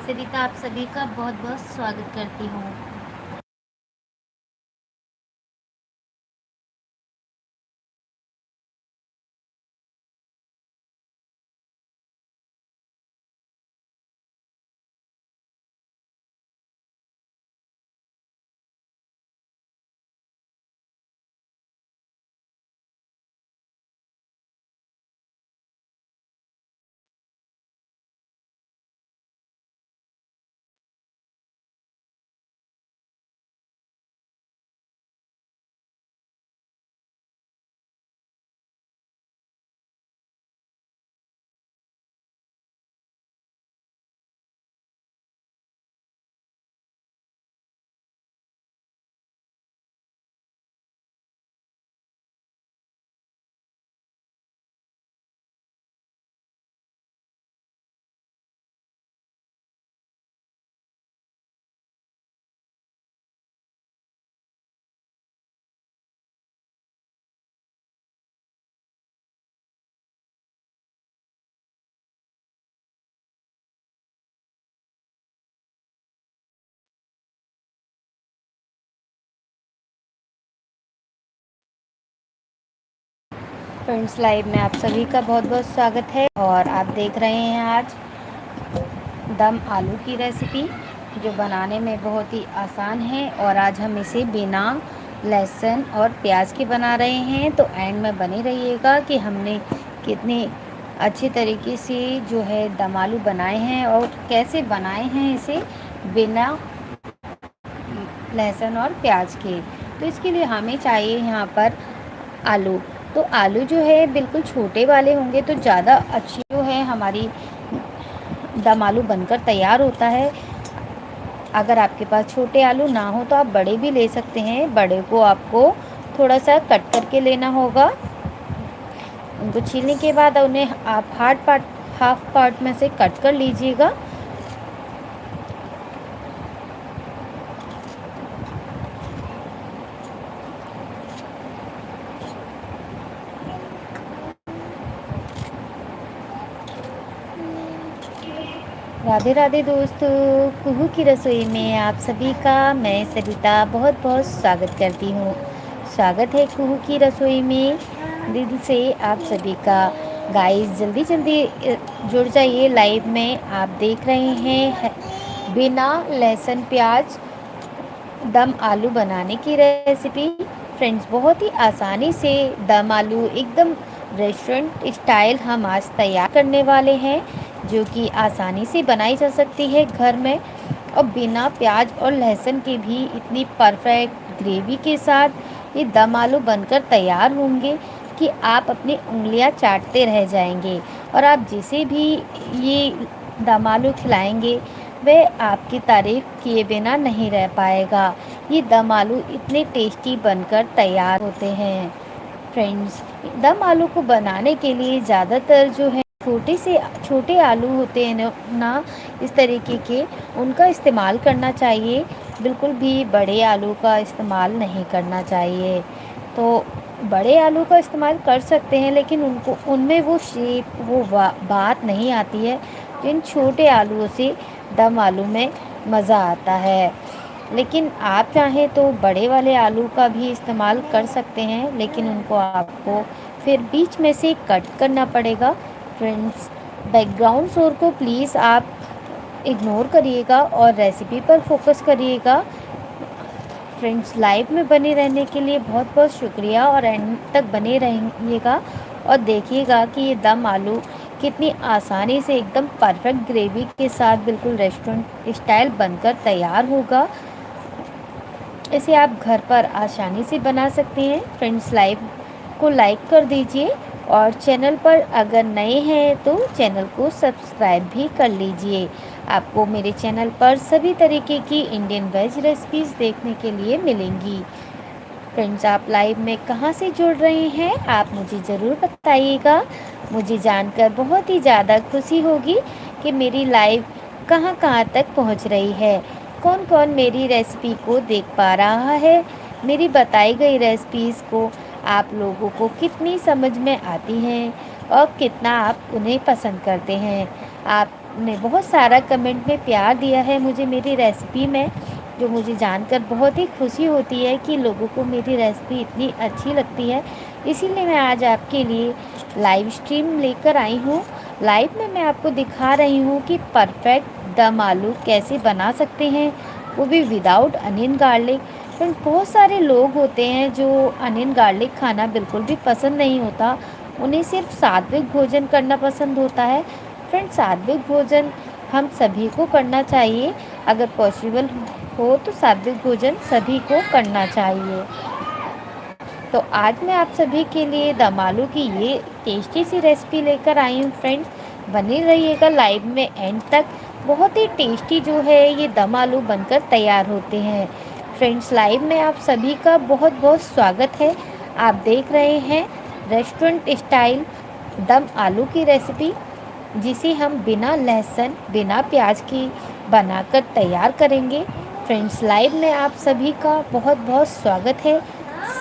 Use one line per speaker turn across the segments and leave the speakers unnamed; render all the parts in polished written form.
सरिता आप सभी का बहुत बहुत स्वागत करती हूँ। फ्रेंड्स लाइव में आप सभी का बहुत बहुत स्वागत है और आप देख रहे हैं आज दम आलू की रेसिपी जो बनाने में बहुत ही आसान है। और आज हम इसे बिना लहसुन और प्याज के बना रहे हैं, तो एंड में बने रहिएगा कि हमने कितने अच्छे तरीके से जो है दम आलू बनाए हैं और कैसे बनाए हैं इसे बिना लहसुन और प्याज के। तो इसके लिए हमें चाहिए यहाँ पर आलू। तो आलू जो है बिल्कुल छोटे वाले होंगे तो ज़्यादा अच्छी जो है हमारी दम आलू बनकर तैयार होता है। अगर आपके पास छोटे आलू ना हो तो आप बड़े भी ले सकते हैं। बड़े को आपको थोड़ा सा कट करके लेना होगा। उनको छीलने के बाद उन्हें आप हाफ पार्ट में से कट कर लीजिएगा। राधे राधे दोस्तों, कुहू की रसोई में आप सभी का मैं सरिता बहुत बहुत स्वागत करती हूँ। स्वागत है कुहू की रसोई में दिल से आप सभी का। गाइस जल्दी जल्दी जुड़ जाइए लाइव में। आप देख रहे हैं बिना लहसुन प्याज दम आलू बनाने की रेसिपी। फ्रेंड्स बहुत ही आसानी से दम आलू एकदम रेस्टोरेंट स्टाइल हम आज तैयार करने वाले हैं, जो कि आसानी से बनाई जा सकती है घर में और बिना प्याज और लहसुन के भी इतनी परफेक्ट ग्रेवी के साथ ये दम आलू बनकर तैयार होंगे कि आप अपनी उंगलियां चाटते रह जाएंगे। और आप जिसे भी ये दम आलू खिलाएंगे वह आपकी तारीफ़ किए बिना नहीं रह पाएगा। ये दम आलू इतने टेस्टी बनकर तैयार होते हैं। फ्रेंड्स दम आलू को बनाने के लिए ज़्यादातर जो है छोटे आलू होते हैं ना इस तरीके के, उनका इस्तेमाल करना चाहिए। बिल्कुल भी बड़े आलू का इस्तेमाल नहीं करना चाहिए। तो बड़े आलू का इस्तेमाल कर सकते हैं लेकिन उनमें वो शेप बात नहीं आती है जिन छोटे आलूओं से दम आलू में मज़ा आता है। लेकिन आप चाहें तो बड़े वाले आलू का भी इस्तेमाल कर सकते हैं, लेकिन उनको आपको फिर बीच में से कट करना पड़ेगा। फ्रेंड्स बैकग्राउंड शोर को प्लीज़ आप इग्नोर करिएगा और रेसिपी पर फोकस करिएगा। फ्रेंड्स लाइव में बने रहने के लिए बहुत बहुत शुक्रिया और एंड तक बने रहिएगा और देखिएगा कि ये दम आलू कितनी आसानी से एकदम परफेक्ट ग्रेवी के साथ बिल्कुल रेस्टोरेंट स्टाइल बनकर तैयार होगा। इसे आप घर पर आसानी से बना सकते हैं। फ्रेंड्स लाइव को लाइक कर दीजिए और चैनल पर अगर नए हैं तो चैनल को सब्सक्राइब भी कर लीजिए। आपको मेरे चैनल पर सभी तरीके की इंडियन वेज रेसिपीज़ देखने के लिए मिलेंगी। फ्रेंड्स आप लाइव में कहाँ से जुड़ रहे हैं आप मुझे ज़रूर बताइएगा। मुझे जानकर बहुत ही ज़्यादा खुशी होगी कि मेरी लाइव कहाँ कहाँ तक पहुँच रही है, कौन कौन मेरी रेसिपी को देख पा रहा है, मेरी बताई गई रेसिपीज़ को आप लोगों को कितनी समझ में आती हैं और कितना आप उन्हें पसंद करते हैं। आप ने बहुत सारा कमेंट में प्यार दिया है मुझे मेरी रेसिपी में, जो मुझे जानकर बहुत ही खुशी होती है कि लोगों को मेरी रेसिपी इतनी अच्छी लगती है। इसीलिए मैं आज आपके लिए लाइव स्ट्रीम लेकर आई हूँ। लाइव में मैं आपको दिखा रही हूँ कि परफेक्ट दम आलू कैसे बना सकते हैं, वो भी विदाउट अनियन गार्लिक। फ्रेंड्स, बहुत सारे लोग होते हैं जो अनियन गार्लिक खाना बिल्कुल भी पसंद नहीं होता, उन्हें सिर्फ सात्विक भोजन करना पसंद होता है। फ्रेंड्स, सात्विक भोजन हम सभी को करना चाहिए। अगर पॉसिबल हो तो सात्विक भोजन सभी को करना चाहिए। तो आज मैं आप सभी के लिए दम आलू की ये टेस्टी सी रेसिपी लेकर आई हूँ। फ्रेंड्स, बने रहिएगा लाइव में एंड तक। बहुत ही टेस्टी जो है ये दम आलू बनकर तैयार होते हैं। फ्रेंड्स, लाइव में आप सभी का बहुत बहुत स्वागत है। आप देख रहे हैं रेस्टोरेंट स्टाइल दम आलू की रेसिपी, जिसे हम बिना लहसुन बिना प्याज की बनाकर तैयार करेंगे। फ्रेंड्स, लाइव में आप सभी का बहुत बहुत स्वागत है।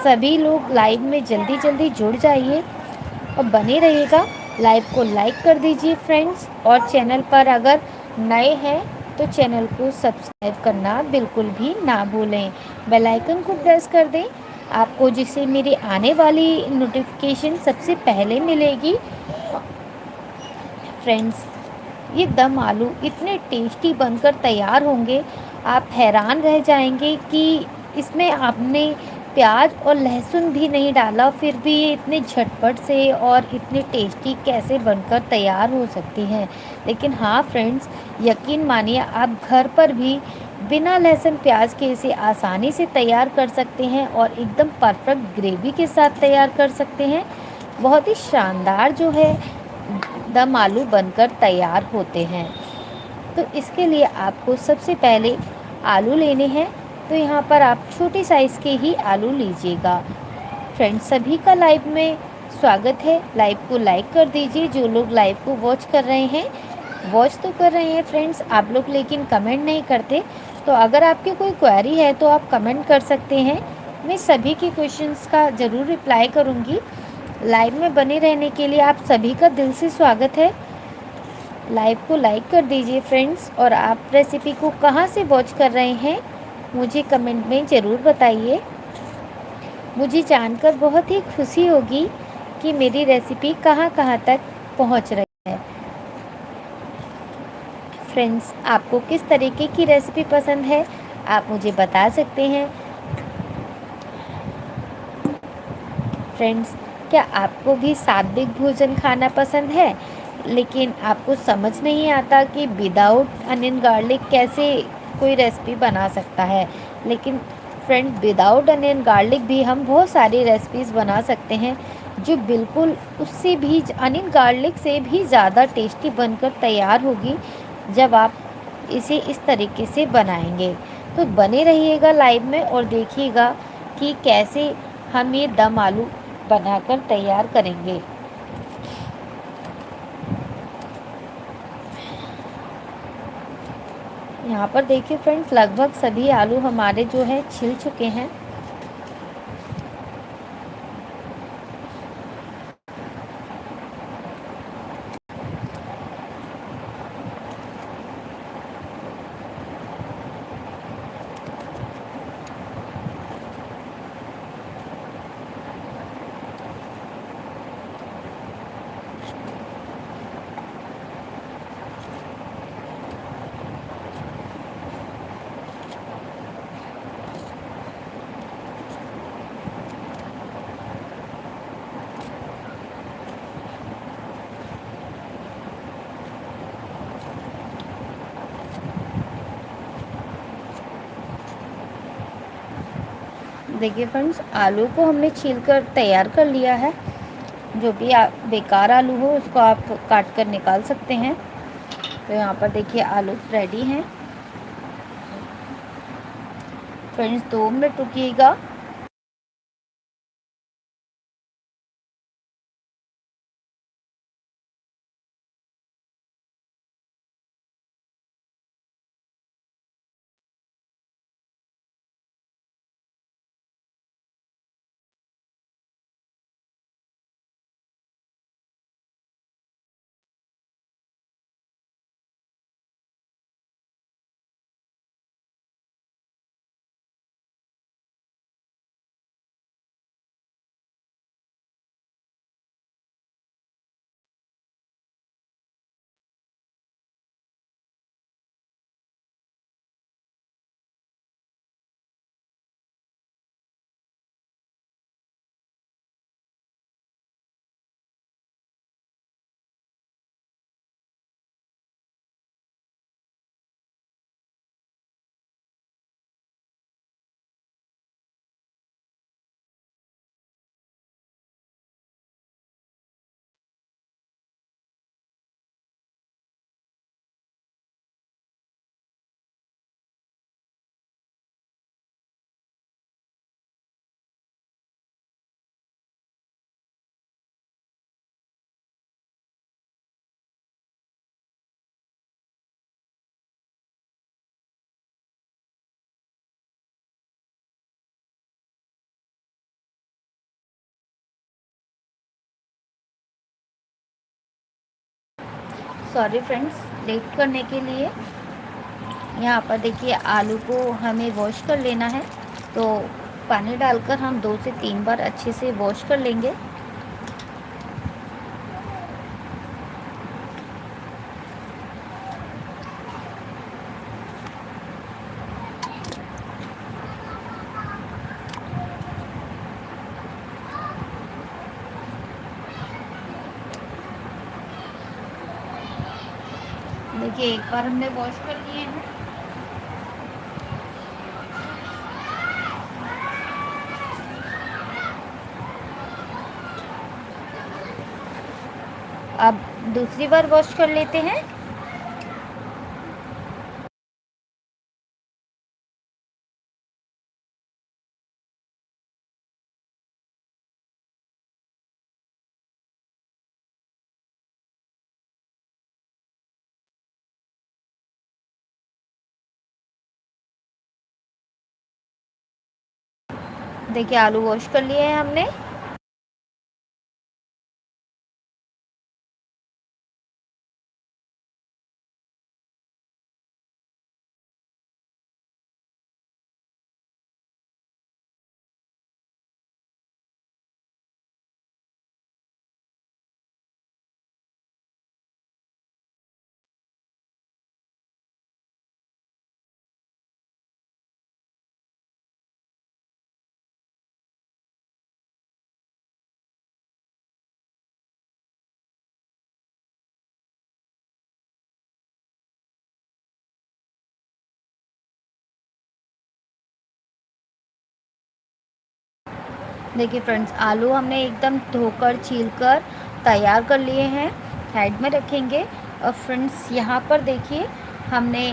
सभी लोग लाइव में जल्दी जल्दी जुड़ जाइए और बने रहिएगा। लाइव को लाइक कर दीजिए फ्रेंड्स, और चैनल पर अगर नए हैं तो चैनल को सब्सक्राइब करना बिल्कुल भी ना भूलें। बेल आइकन को प्रेस कर दें आपको, जिससे मेरी आने वाली नोटिफिकेशन सबसे पहले मिलेगी। फ्रेंड्स, ये दम आलू इतने टेस्टी बनकर तैयार होंगे, आप हैरान रह जाएंगे कि इसमें आपने प्याज और लहसुन भी नहीं डाला, फिर भी ये इतने झटपट से और इतने टेस्टी कैसे बनकर तैयार हो सकती हैं। लेकिन हाँ फ्रेंड्स, यकीन मानिए आप घर पर भी बिना लहसुन प्याज के इसे आसानी से तैयार कर सकते हैं और एकदम परफेक्ट ग्रेवी के साथ तैयार कर सकते हैं। बहुत ही शानदार जो है दम आलू बनकर तैयार होते हैं। तो इसके लिए आपको सबसे पहले आलू लेने हैं। तो यहाँ पर आप छोटे साइज़ के ही आलू लीजिएगा। फ्रेंड्स, सभी का लाइव में स्वागत है। लाइव को लाइक कर दीजिए। जो लोग लाइव को वॉच कर रहे हैं, वॉच तो कर रहे हैं फ्रेंड्स आप लोग, लेकिन कमेंट नहीं करते। तो अगर आपकी कोई क्वेरी है तो आप कमेंट कर सकते हैं, मैं सभी के क्वेश्चंस का ज़रूर रिप्लाई करूँगी। लाइव में बने रहने के लिए आप सभी का दिल से स्वागत है। लाइव को लाइक कर दीजिए फ्रेंड्स, और आप रेसिपी को कहाँ से वॉच कर रहे हैं मुझे कमेंट में ज़रूर बताइए। मुझे जानकर बहुत ही खुशी होगी कि मेरी रेसिपी कहाँ कहाँ तक पहुँच रही है। फ्रेंड्स, आपको किस तरीके की रेसिपी पसंद है आप मुझे बता सकते हैं। फ्रेंड्स, क्या आपको भी सात्विक भोजन खाना पसंद है, लेकिन आपको समझ नहीं आता कि विदाउट अनियन गार्लिक कैसे कोई रेसिपी बना सकता है। लेकिन फ्रेंड, विदाउट अनियन गार्लिक भी हम बहुत सारी रेसिपीज़ बना सकते हैं, जो बिल्कुल उससे भी अनियन गार्लिक से भी ज़्यादा टेस्टी बनकर तैयार होगी जब आप इसे इस तरीके से बनाएंगे। तो बने रहिएगा लाइव में और देखिएगा कि कैसे हम ये दम आलू बनाकर तैयार करेंगे। यहाँ पर देखिए फ्रेंड्स, लगभग सभी आलू हमारे जो है छिल चुके हैं। देखिए फ्रेंड्स, आलू को हमने छील कर तैयार कर लिया है। जो भी बेकार आलू हो उसको आप काट कर निकाल सकते हैं। तो यहाँ पर देखिए आलू रेडी हैं। फ्रेंड्स, 2 मिनट रुकिएगा। सॉरी फ्रेंड्स लेट करने के लिए। यहाँ पर देखिए आलू को हमें वॉश कर लेना है, तो पानी डालकर हम 2 से 3 बार अच्छे से वॉश कर लेंगे। देखिए एक बार हमने वॉश कर लिए हैं। अब दूसरी बार वॉश कर लेते हैं। देखिए आलू वॉश कर लिए हैं हमने। देखिए फ्रेंड्स आलू हमने एकदम धोकर छीलकर तैयार कर लिए हैं, साइड में रखेंगे। और फ्रेंड्स यहाँ पर देखिए हमने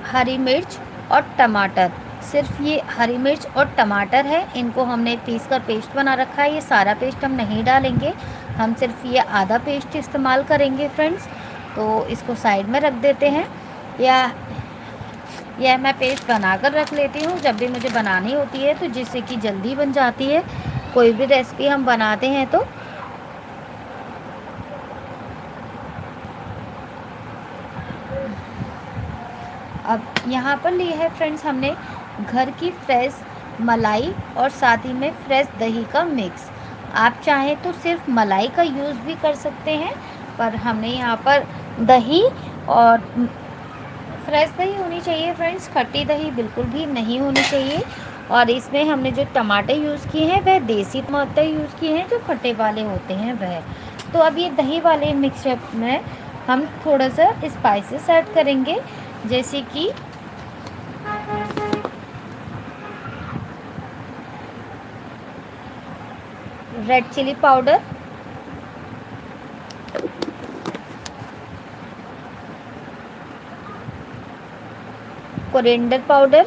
हरी मिर्च और टमाटर, सिर्फ ये हरी मिर्च और टमाटर है, इनको हमने पीस कर पेस्ट बना रखा है। ये सारा पेस्ट हम नहीं डालेंगे, हम सिर्फ ये आधा पेस्ट इस्तेमाल करेंगे फ्रेंड्स। तो इसको साइड में रख देते हैं। या यह मैं पेस्ट बना कर रख लेती हूँ जब भी मुझे बनानी होती है, तो जिससे कि जल्दी बन जाती है कोई भी रेसिपी हम बनाते हैं तो। अब यहाँ पर लिए है फ्रेंड्स हमने घर की फ्रेश मलाई और साथ ही में फ्रेश दही का मिक्स। आप चाहें तो सिर्फ मलाई का यूज़ भी कर सकते हैं, पर हमने यहाँ पर दही और फ्रेश दही होनी चाहिए फ्रेंड्स, खट्टी दही बिल्कुल भी नहीं होनी चाहिए। और इसमें हमने जो टमाटर यूज़ किए हैं वह देसी टमाटर यूज़ किए हैं, जो खट्टे वाले होते हैं वह। तो अब ये दही वाले मिक्सचर में हम थोड़ा सा स्पाइसेस ऐड करेंगे, जैसे कि red chilli powder, coriander powder,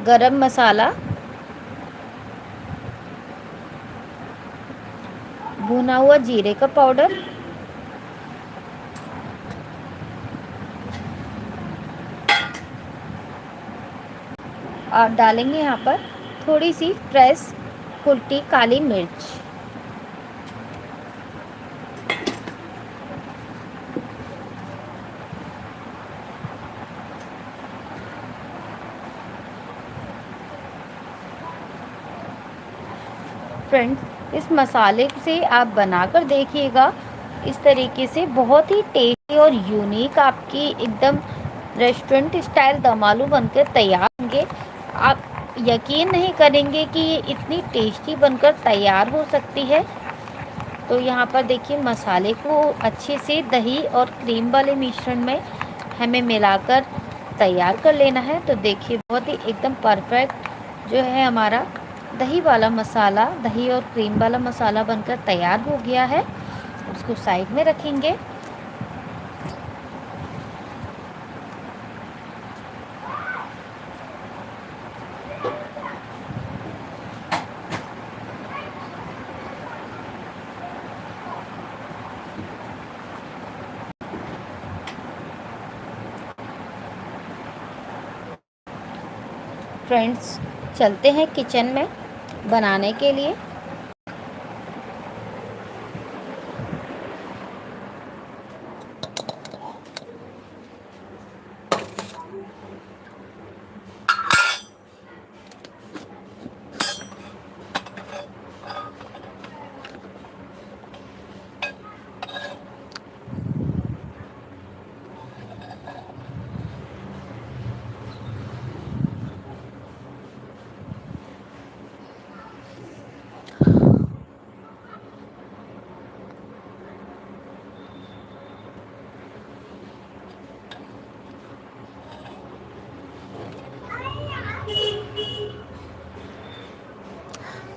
garam masala, भुना हुआ जीरे का पाउडर, और डालेंगे यहाँ पर थोड़ी सी फ्रेश कुटी काली मिर्च। फ्रेंड्स इस मसाले से आप बनाकर देखिएगा, इस तरीके से बहुत ही टेस्टी और यूनिक आपकी एकदम रेस्टोरेंट स्टाइल दम आलू बनकर तैयार होंगे। आप यकीन नहीं करेंगे कि ये इतनी टेस्टी बनकर तैयार हो सकती है। तो यहाँ पर देखिए मसाले को अच्छे से दही और क्रीम वाले मिश्रण में हमें मिलाकर तैयार कर लेना है। तो देखिए बहुत ही एकदम परफेक्ट जो है हमारा दही वाला मसाला, दही और क्रीम वाला मसाला बनकर तैयार हो गया है। उसको साइड में रखेंगे। फ्रेंड्स चलते हैं किचन में बनाने के लिए।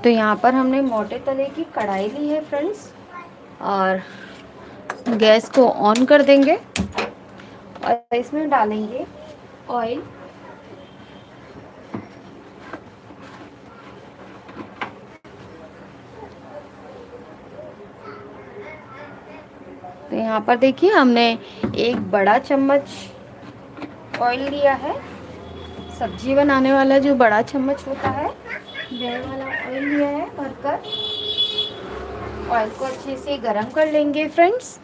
तो यहाँ पर हमने मोटे तले की कढ़ाई ली है फ्रेंड्स, और गैस को ऑन कर देंगे और इसमें डालेंगे ऑयल। तो यहाँ पर देखिए हमने एक बड़ा चम्मच ऑयल लिया है, सब्जी बनाने वाला जो बड़ा चम्मच होता है वह वाला ऑयल लिया है भरकर। ऑयल को अच्छे से गरम कर लेंगे फ्रेंड्स।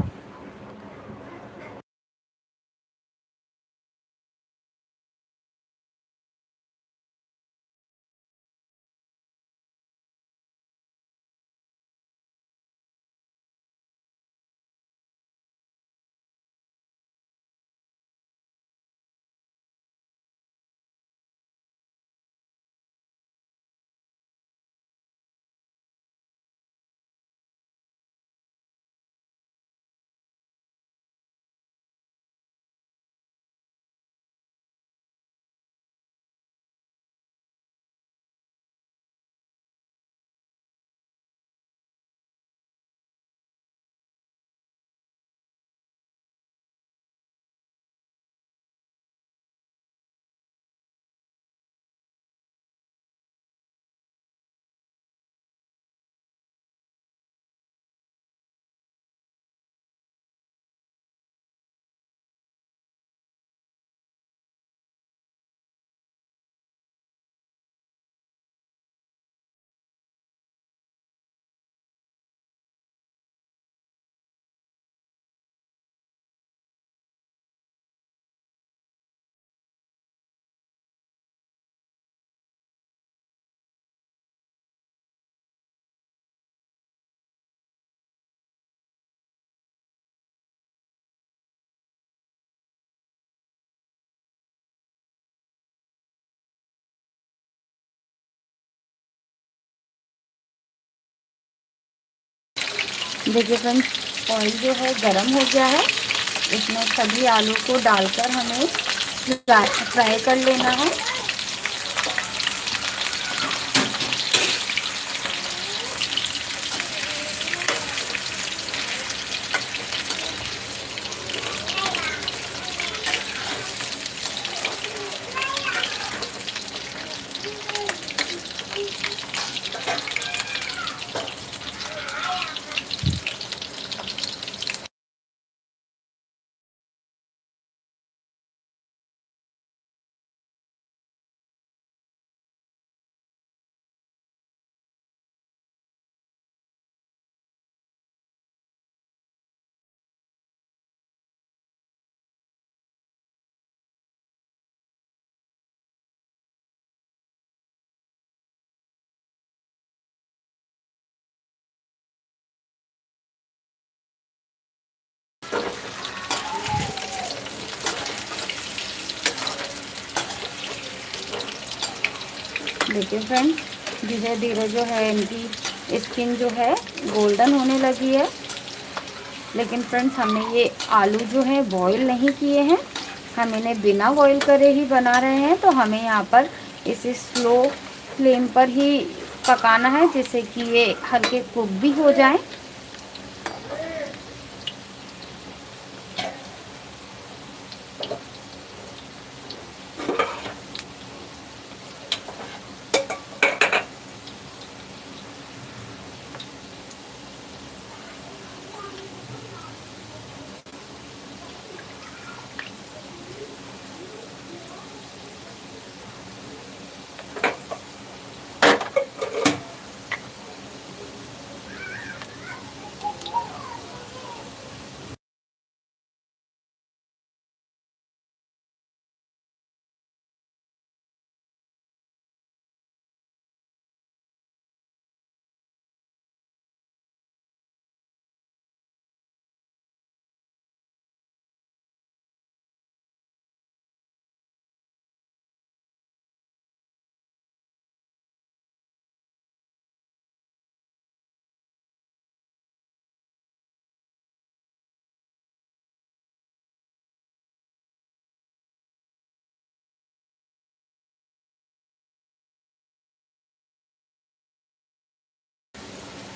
देखिए फ्रेंड्स, ऑयल जो है गरम हो गया है। इसमें सभी आलू को डालकर हमें फ्राई कर लेना है। देखिए फ्रेंड्स, धीरे धीरे जो है इनकी स्किन जो है गोल्डन होने लगी है। लेकिन फ्रेंड्स, हमने ये आलू जो है बॉईल नहीं किए हैं, हम इन्हें बिना बॉईल करे ही बना रहे हैं। तो हमें यहाँ पर इसे स्लो फ्लेम पर ही पकाना है, जिससे कि ये हल्के कुक भी हो जाएं।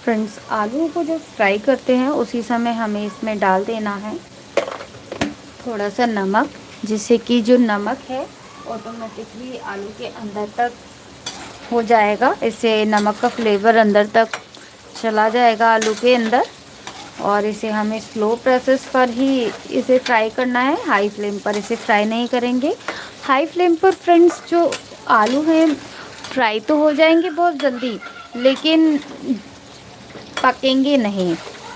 फ्रेंड्स, आलू को जब फ्राई करते हैं उसी समय हमें इसमें डाल देना है थोड़ा सा नमक, जिससे कि जो नमक है ऑटोमेटिकली आलू के अंदर तक हो जाएगा। इससे नमक का फ्लेवर अंदर तक चला जाएगा आलू के अंदर। और इसे हमें स्लो प्रोसेस पर ही इसे फ्राई करना है, हाई फ्लेम पर इसे फ्राई नहीं करेंगे। हाई फ्लेम पर फ्रेंड्स जो आलू हैं फ्राई तो हो जाएंगे बहुत जल्दी, लेकिन पकेंगे नहीं,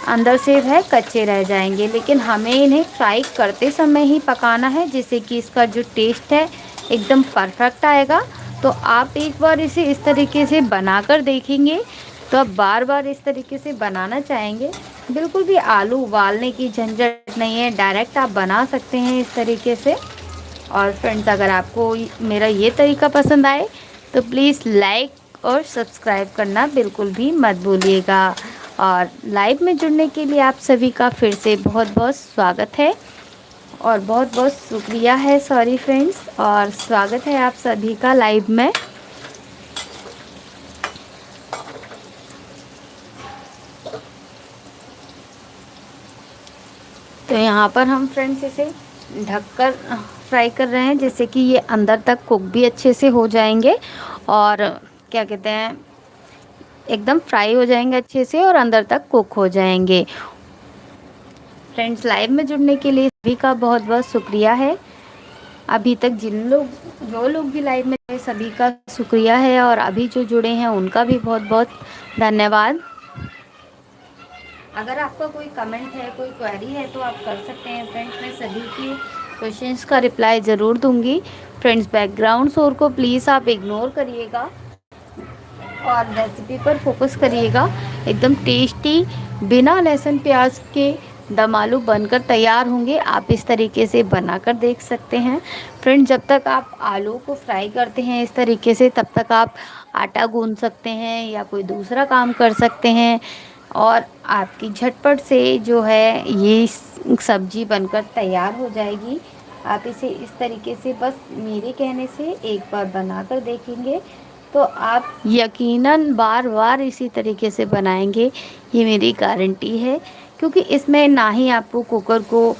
अंदर से वह कच्चे रह जाएंगे। लेकिन हमें इन्हें फ्राई करते समय ही पकाना है, जिससे कि इसका जो टेस्ट है एकदम परफेक्ट आएगा। तो आप एक बार इसे इस तरीके से बनाकर देखेंगे तो आप बार बार इस तरीके से बनाना चाहेंगे। बिल्कुल भी आलू उबालने की झंझट नहीं है, डायरेक्ट आप बना सकते हैं इस तरीके से। और फ्रेंड्स, अगर आपको मेरा ये तरीका पसंद आए तो प्लीज़ लाइक और सब्सक्राइब करना बिल्कुल भी मत भूलिएगा। और लाइव में जुड़ने के लिए आप सभी का फिर से बहुत बहुत स्वागत है और बहुत बहुत शुक्रिया है, सॉरी फ्रेंड्स, और स्वागत है आप सभी का लाइव में। तो यहाँ पर हम फ्रेंड्स इसे ढककर फ्राई कर रहे हैं, जिससे कि ये अंदर तक कुक भी अच्छे से हो जाएंगे और क्या कहते हैं एकदम फ्राई हो जाएंगे अच्छे से और अंदर तक कुक हो जाएंगे। फ्रेंड्स, लाइव में जुड़ने के लिए सभी का बहुत बहुत शुक्रिया है। अभी तक जो लोग भी लाइव में थे सभी का शुक्रिया है, और अभी जो जुड़े हैं उनका भी बहुत बहुत धन्यवाद। अगर आपका कोई कमेंट है, कोई क्वेरी है तो आप कर सकते हैं फ्रेंड्स, मैं सभी की क्वेश्चंस का रिप्लाई ज़रूर दूंगी। फ्रेंड्स, बैकग्राउंड शोर को प्लीज़ आप इग्नोर करिएगा और रेसिपी पर फोकस करिएगा। एकदम टेस्टी बिना लहसुन प्याज के दम आलू बनकर तैयार होंगे। आप इस तरीके से बनाकर देख सकते हैं। फ्रेंड्स, जब तक आप आलू को फ्राई करते हैं इस तरीके से, तब तक आप आटा गूंद सकते हैं या कोई दूसरा काम कर सकते हैं और आपकी झटपट से जो है ये सब्जी बनकर तैयार हो जाएगी। आप इसे इस तरीके से बस मेरे कहने से एक बार बनाकर देखेंगे तो आप यकीनन बार बार इसी तरीके से बनाएंगे, ये मेरी गारंटी है। क्योंकि इसमें ना ही आपको कुकर को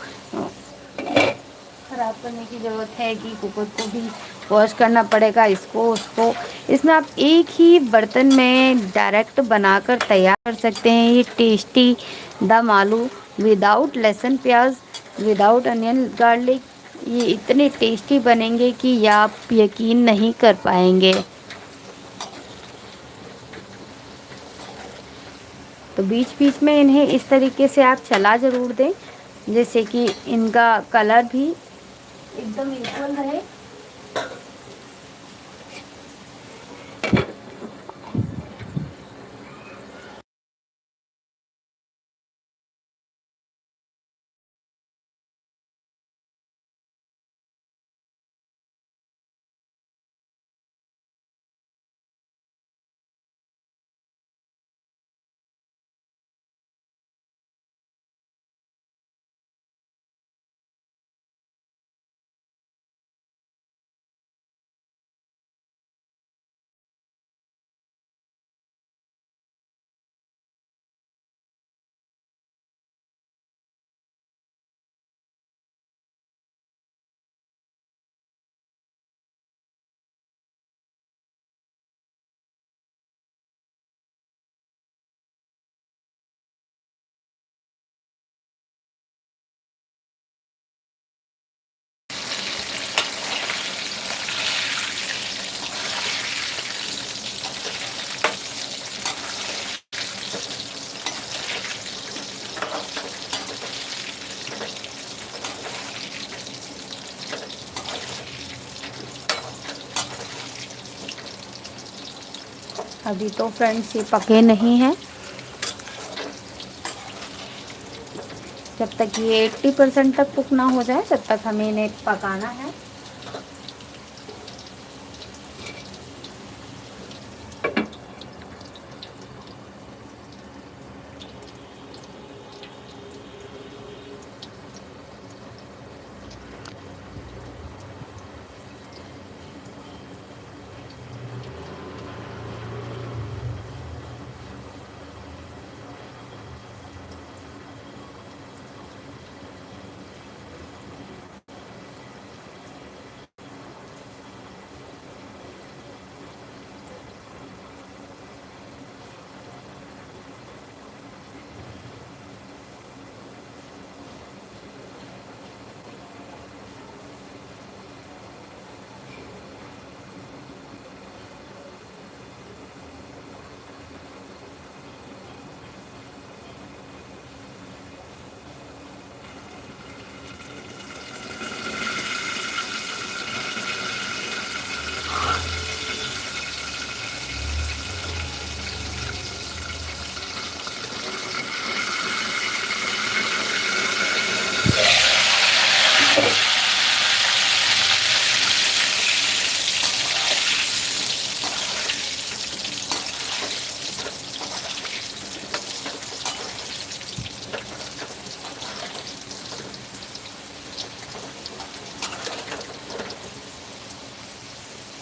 ख़राब करने की ज़रूरत है कि कुकर को भी वॉश करना पड़ेगा, इसको उसको। इसमें आप एक ही बर्तन में डायरेक्ट बनाकर तैयार कर सकते हैं ये टेस्टी दम आलू विदाउट लहसुन प्याज, विदाउट अनियन गार्लिक। ये इतने टेस्टी बनेंगे कि आप यकीन नहीं कर पाएंगे। तो बीच बीच में इन्हें इस तरीके से आप चला ज़रूर दें, जैसे कि इनका कलर भी एकदम इक्वल रहे। अभी तो फ्रेंड्स ये पके नहीं हैं। जब तक ये 80% तक कुक ना हो जाए तब तक हमें इन्हें पकाना है।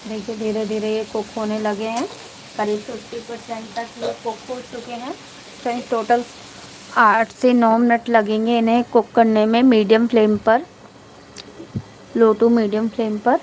देखिए धीरे धीरे ये कुक होने लगे हैं, करीब 50% तक ये कुक हो चुके हैं। फ्रेंड्स टोटल 8 से 9 मिनट लगेंगे इन्हें कुक करने में, मीडियम फ्लेम पर, लो टू मीडियम फ्लेम पर।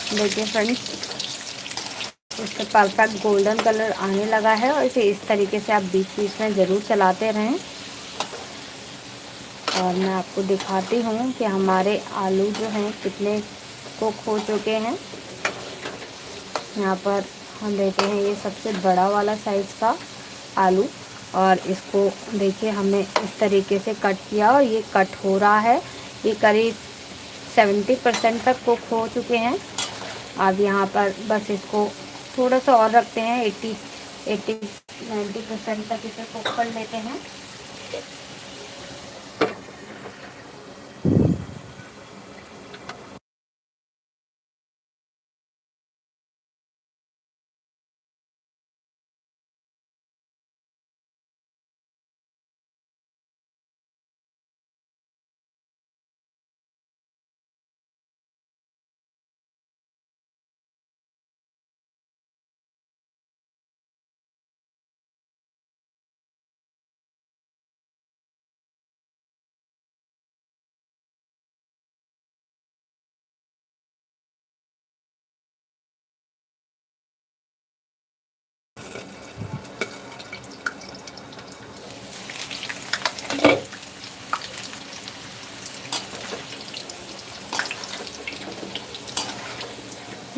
देखिए फ्रेंड्स इसका परफेक्ट गोल्डन कलर आने लगा है, और इसे इस तरीके से आप बीच बीच में ज़रूर चलाते रहें। और मैं आपको दिखाती हूँ कि हमारे आलू जो हैं कितने कुक हो चुके हैं। यहाँ पर हम देते हैं ये सबसे बड़ा वाला साइज़ का आलू, और इसको देखिए हमने इस तरीके से कट किया और ये कट हो रहा है। ये करीब 70% तक कुक हो चुके हैं। अब यहाँ पर बस इसको थोड़ा सा और रखते हैं, 90% तक इसे कुक कर लेते हैं।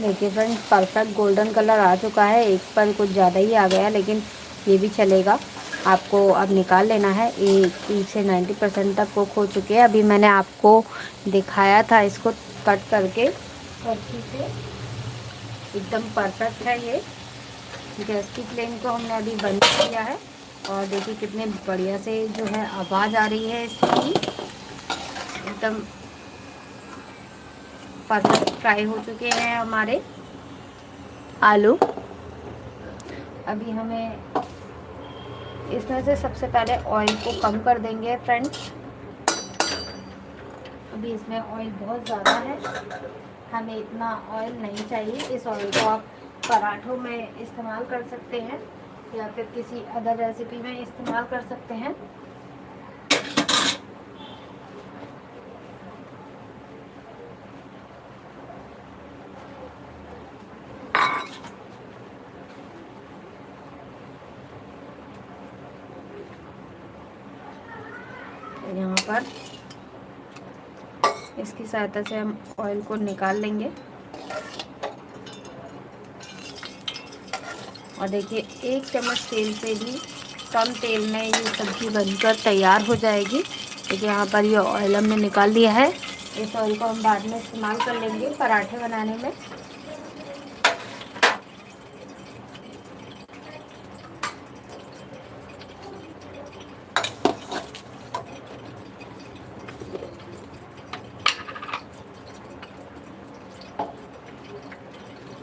देखिए फ्रेंड्स परफेक्ट गोल्डन कलर आ चुका है, एक पर कुछ ज़्यादा ही आ गया, लेकिन ये भी चलेगा। आपको अब निकाल लेना है। ये 30 से 90% तक कुक हो चुके हैं। अभी मैंने आपको दिखाया था इसको कट करके करछी से, एकदम परफेक्ट है ये। गैस की फ्लेम को हमने अभी बंद किया है, और देखिए कितने बढ़िया से जो है आवाज़ आ रही है इसकी, एकदम परफेक्ट फ्राई हो चुके हैं हमारे आलू। अभी हमें इसमें से सबसे पहले ऑयल को कम कर देंगे फ्रेंड्स। अभी इसमें ऑयल बहुत ज़्यादा है, हमें इतना ऑयल नहीं चाहिए। इस ऑयल को आप पराठों में इस्तेमाल कर सकते हैं, या फिर किसी अदर रेसिपी में इस्तेमाल कर सकते हैं। यहाँ पर इसकी सहायता से हम ऑयल को निकाल लेंगे, और देखिए 1 चम्मच तेल से भी कम तेल में ये सब्ज़ी बनकर तैयार हो जाएगी। देखिए यहाँ पर ये ऑयल हमने निकाल लिया है। इस ऑयल को हम बाद में इस्तेमाल कर लेंगे पराठे बनाने में।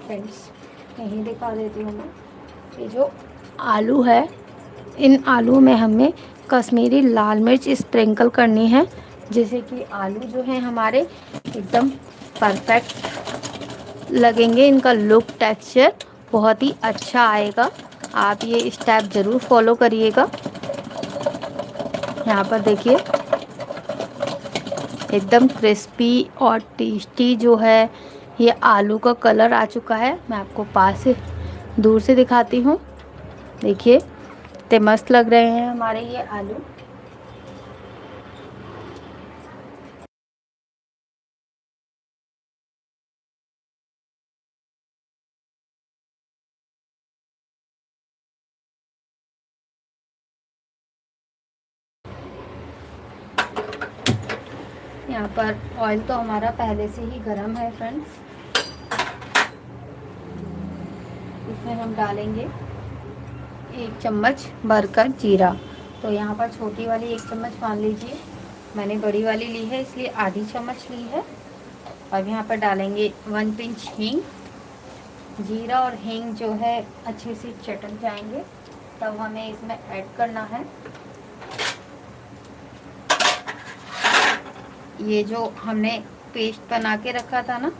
फ्रेंड्स, यही दिखा देती हूँ मैं। ये जो आलू है, इन आलू में हमें कश्मीरी लाल मिर्च स्प्रिंकल करनी है, जिससे कि आलू जो है हमारे एकदम परफेक्ट लगेंगे। इनका लुक टेक्सचर बहुत ही अच्छा आएगा। आप ये स्टेप ज़रूर फॉलो करिएगा। यहाँ पर देखिए एकदम क्रिस्पी और टेस्टी जो है ये आलू का कलर आ चुका है। मैं आपको पास से दूर से दिखाती हूँ। देखिए कितने मस्त लग रहे हैं हमारे ये आलू। यहाँ पर ऑयल तो हमारा पहले से ही गर्म है फ्रेंड्स। इसमें हम डालेंगे 1 चम्मच भरकर जीरा। तो यहाँ पर छोटी वाली 1 चम्मच मान लीजिए, मैंने बड़ी वाली ली है इसलिए आधी चम्मच ली है। अब यहाँ पर डालेंगे 1 पिंच हींग। जीरा और हींग जो है अच्छे से चटक जाएंगे तब हमें इसमें ऐड करना है ये जो हमने पेस्ट बना के रखा था ना,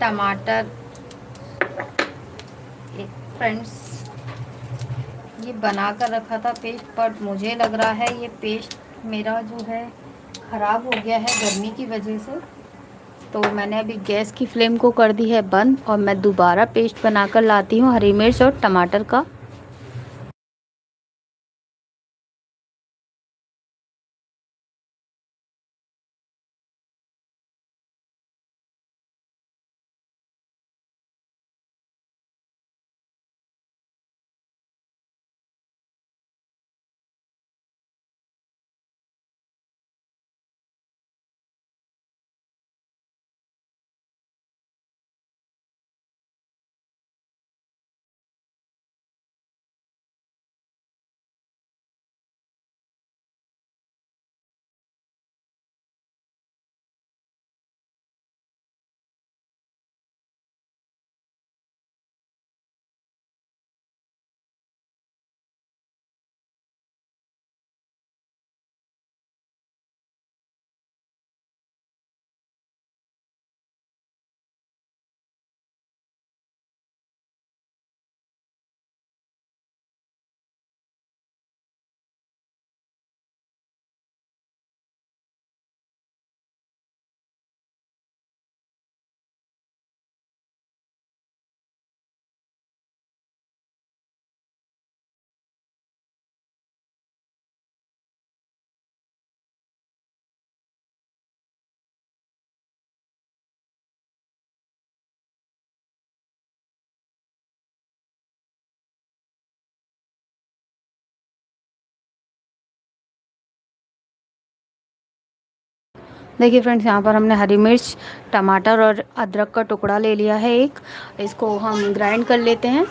टमाटर। एक फ्रेंड्स, ये बना कर रखा था पेस्ट, पर मुझे लग रहा है ये पेस्ट मेरा जो है ख़राब हो गया है गर्मी की वजह से। तो मैंने अभी गैस की फ्लेम को कर दी है बंद और मैं दोबारा पेस्ट बनाकर लाती हूँ हरी मिर्च और टमाटर का। देखिए फ्रेंड्स, यहाँ पर हमने हरी मिर्च, टमाटर और अदरक का टुकड़ा ले लिया है एक। इसको हम ग्राइंड कर लेते हैं।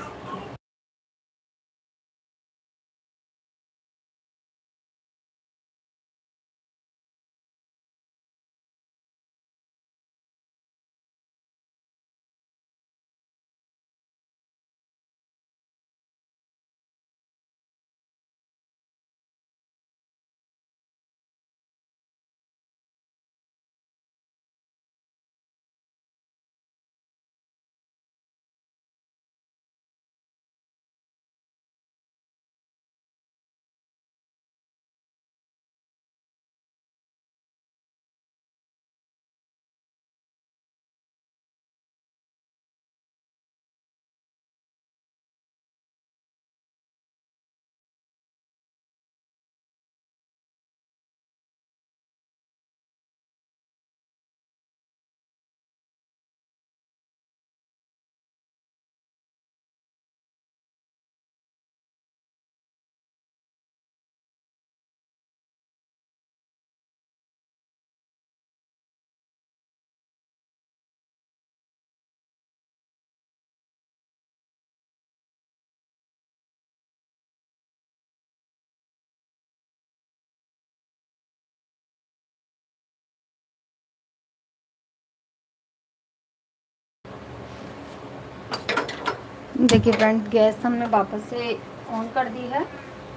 देखिए फ्रेंड्स, गैस हमने वापस से ऑन कर दी है।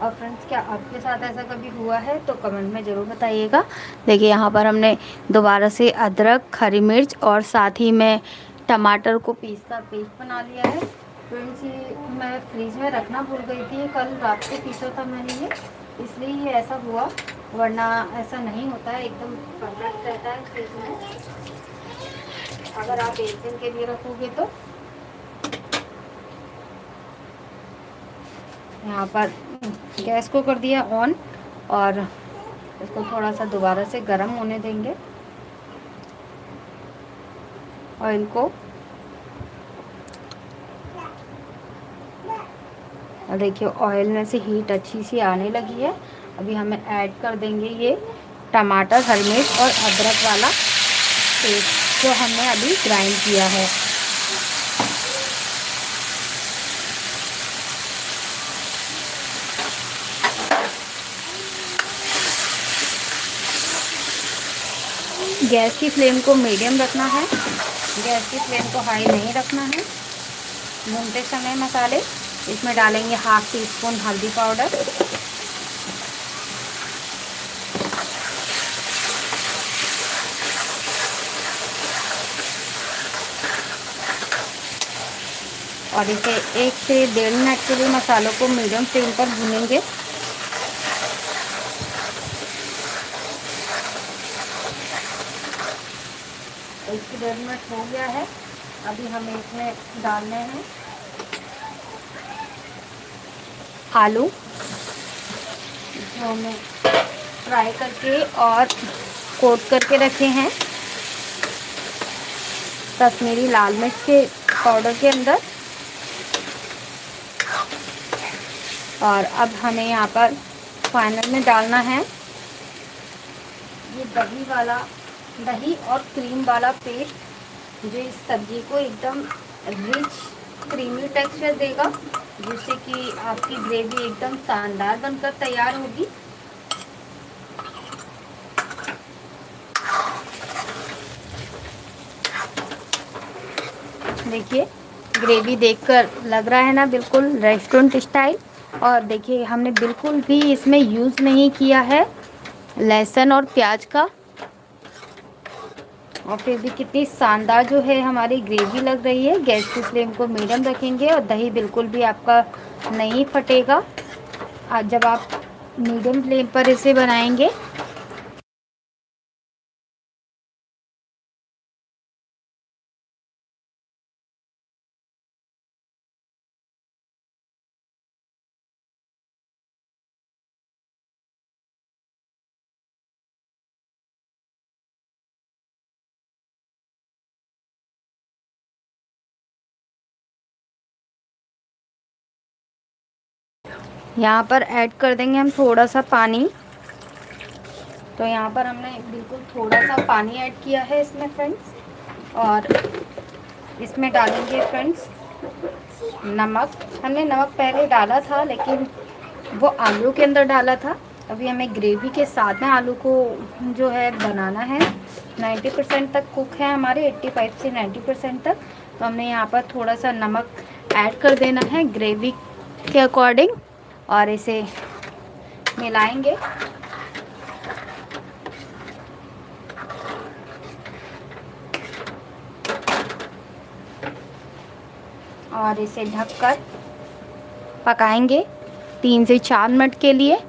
और फ्रेंड्स, क्या आपके साथ ऐसा कभी हुआ है तो कमेंट में ज़रूर बताइएगा। देखिए यहाँ पर हमने दोबारा से अदरक, हरी मिर्च और साथ ही में टमाटर को पीस कर पेस्ट बना लिया है। फ्रेंड्स, ये मैं फ्रीज में रखना भूल गई थी, कल रात को पीसा था मैंने ये, इसलिए ये ऐसा हुआ, वरना ऐसा नहीं होता है, एकदम परफेक्ट रहता है फ्रीज में। अगर आप एक दिन के लिए रखोगे तो। यहाँ पर गैस को कर दिया ऑन और इसको थोड़ा सा दोबारा से गर्म होने देंगे। ऑयल को, और देखिए ऑयल में से हीट अच्छी सी आने लगी है। अभी हमें ऐड कर देंगे ये टमाटर, हरी मिर्च और अदरक वाला पेस्ट जो हमने अभी ग्राइंड किया है। गैस की फ्लेम को मीडियम रखना है, गैस की फ्लेम को हाई नहीं रखना है। भूनते समय मसाले इसमें डालेंगे 1/2 टीस्पून हल्दी पाउडर, और इसे 1 से 1.5 मिनट के लिए मसालों को मीडियम फ्लेम पर भूनेंगे। तो 1 से 1.5 मिनट हो गया है। अभी हमें इसमें डालने हैं आलू, जो हमने फ्राई करके और कोट करके रखे हैं कश्मीरी लाल मिर्च के पाउडर के अंदर। और अब हमें यहाँ पर फाइनल में डालना है ये दही और क्रीम वाला पेस्ट, जो इस सब्ज़ी को एकदम रिच क्रीमी टेक्सचर देगा, जिससे कि आपकी ग्रेवी एकदम शानदार बनकर तैयार होगी। देखिए ग्रेवी देखकर लग रहा है ना, बिल्कुल रेस्टोरेंट स्टाइल। और देखिए हमने बिल्कुल भी इसमें यूज़ नहीं किया है लहसुन और प्याज का, और फिर भी कितनी शानदार जो है हमारी ग्रेवी लग रही है। गैस की फ्लेम को मीडियम रखेंगे और दही बिल्कुल भी आपका नहीं फटेगा आज जब आप मीडियम फ्लेम पर इसे बनाएंगे। यहाँ पर ऐड कर देंगे हम थोड़ा सा पानी। तो यहाँ पर हमने बिल्कुल थोड़ा सा पानी ऐड किया है इसमें फ्रेंड्स, और इसमें डालेंगे फ्रेंड्स नमक। हमने नमक पहले डाला था, लेकिन वो आलू के अंदर डाला था। अभी हमें ग्रेवी के साथ में आलू को जो है बनाना है। 90% तक कुक है हमारे, 85 से 90% तक। तो हमने यहाँ पर थोड़ा सा नमक ऐड कर देना है ग्रेवी के अकॉर्डिंग, और इसे मिलाएंगे। और इसे ढककर पकाएंगे 3 से 4 मिनट के लिए।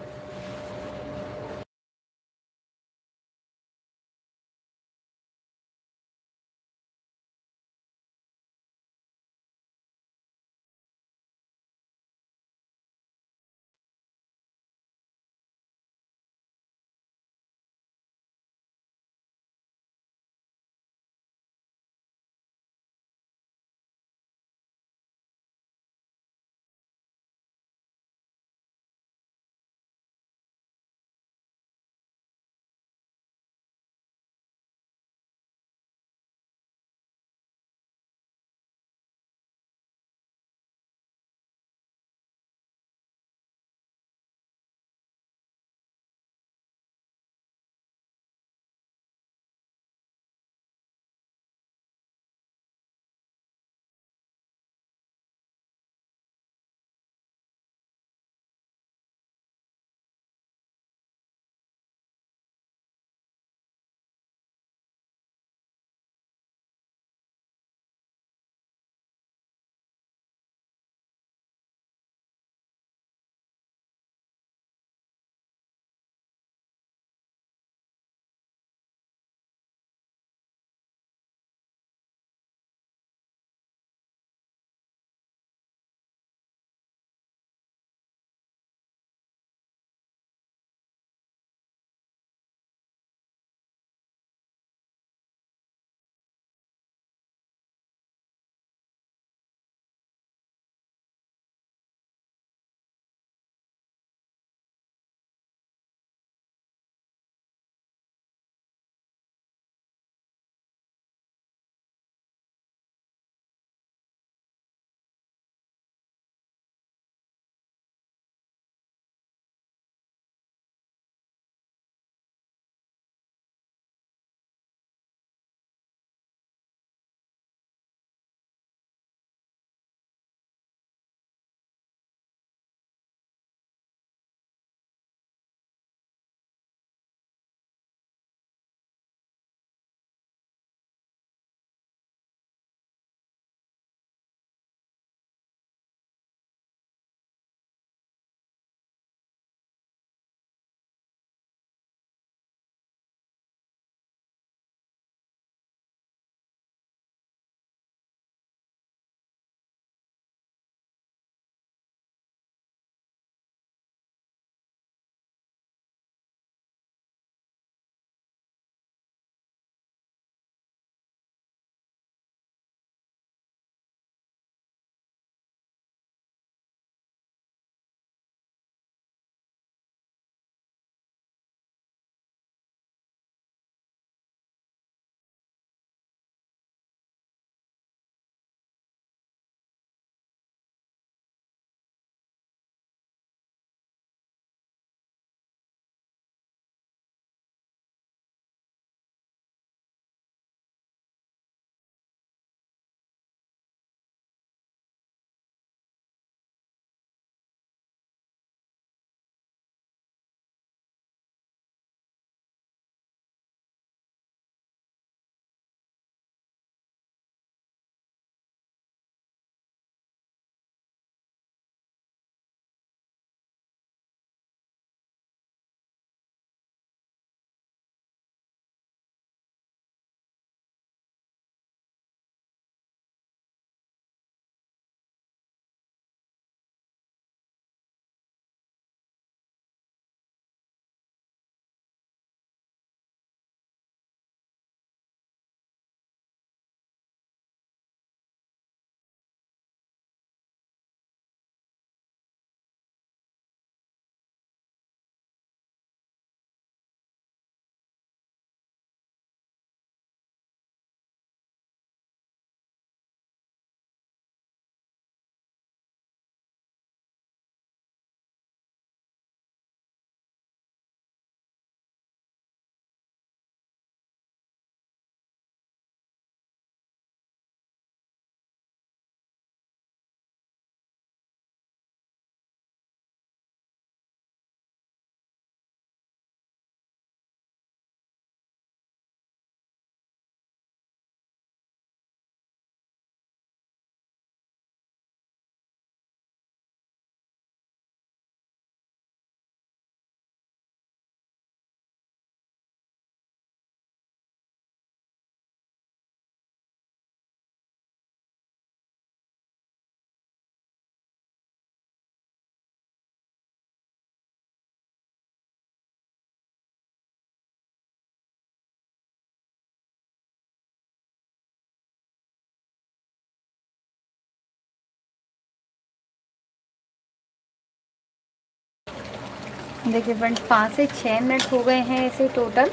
देखिए फ्रेंड्स 5 से 6 मिनट हो गए हैं इसे टोटल,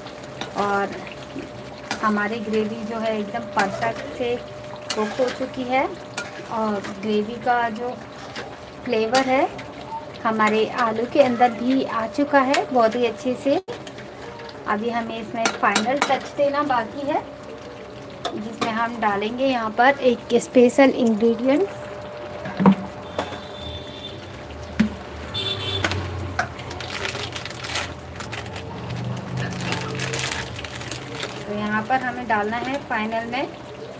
और हमारी ग्रेवी जो है एकदम परफेक्ट से कुक हो चुकी है। और ग्रेवी का जो फ्लेवर है हमारे आलू के अंदर भी आ चुका है बहुत ही अच्छे से। अभी हमें इसमें फाइनल टच देना बाकी है, जिसमें हम डालेंगे यहाँ पर एक स्पेशल इंग्रेडिएंट। तो यहाँ पर हमें डालना है फाइनल में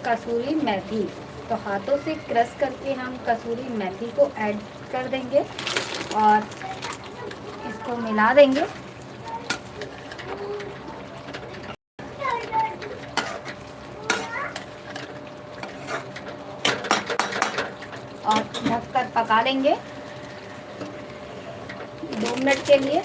कसूरी मेथी। तो हाथों से क्रश करके हम कसूरी मेथी को ऐड कर देंगे और इसको मिला देंगे। और ढककर पका लेंगे 2 मिनट के लिए।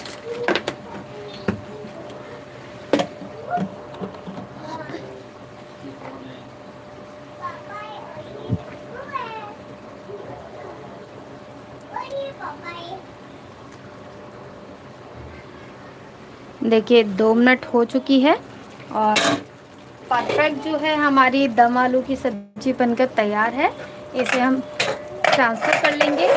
देखिए 2 मिनट हो चुकी है और परफेक्ट जो है हमारी दम आलू की सब्ज़ी बनकर तैयार है। इसे हम ट्रांसफ़र कर लेंगे।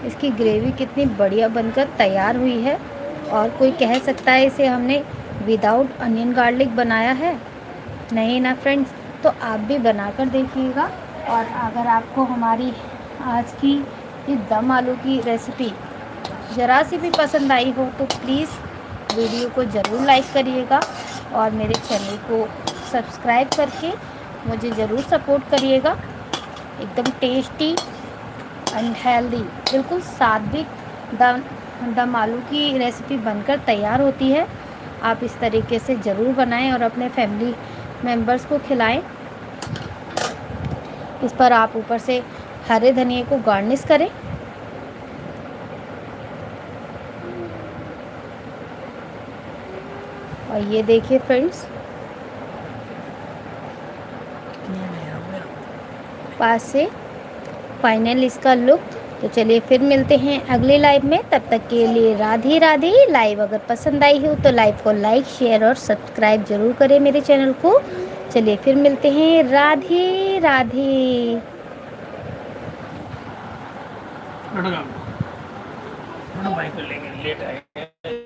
इसकी ग्रेवी कितनी बढ़िया बनकर तैयार हुई है, और कोई कह सकता है इसे हमने विदाउट अनियन गार्लिक बनाया है। नहीं ना फ्रेंड्स, तो आप भी बनाकर देखिएगा। और अगर आपको हमारी आज की ये दम आलू की रेसिपी ज़रा सी भी पसंद आई हो तो प्लीज़ वीडियो को ज़रूर लाइक करिएगा और मेरे चैनल को सब्सक्राइब करके मुझे ज़रूर सपोर्ट करिएगा। एकदम टेस्टी एंड हेल्दी, बिल्कुल सात्विक दम आलू की रेसिपी बनकर तैयार होती है। आप इस तरीके से ज़रूर बनाएं और अपने फैमिली मेम्बर्स को खिलाएं। इस पर आप ऊपर से हरे धनिए को गार्निश करें। और ये देखिए फ्रेंड्स, पास से फाइनल इसका लुक। तो चलिए फिर मिलते हैं अगले लाइव में, तब तक के लिए राधे राधे। लाइव अगर पसंद आई हो तो लाइव को लाइक शेयर और सब्सक्राइब ज़रूर करें मेरे चैनल को। चलिए फिर मिलते हैं, राधे राधे।
छोटो काम छोटो भाई को लेके लेट आए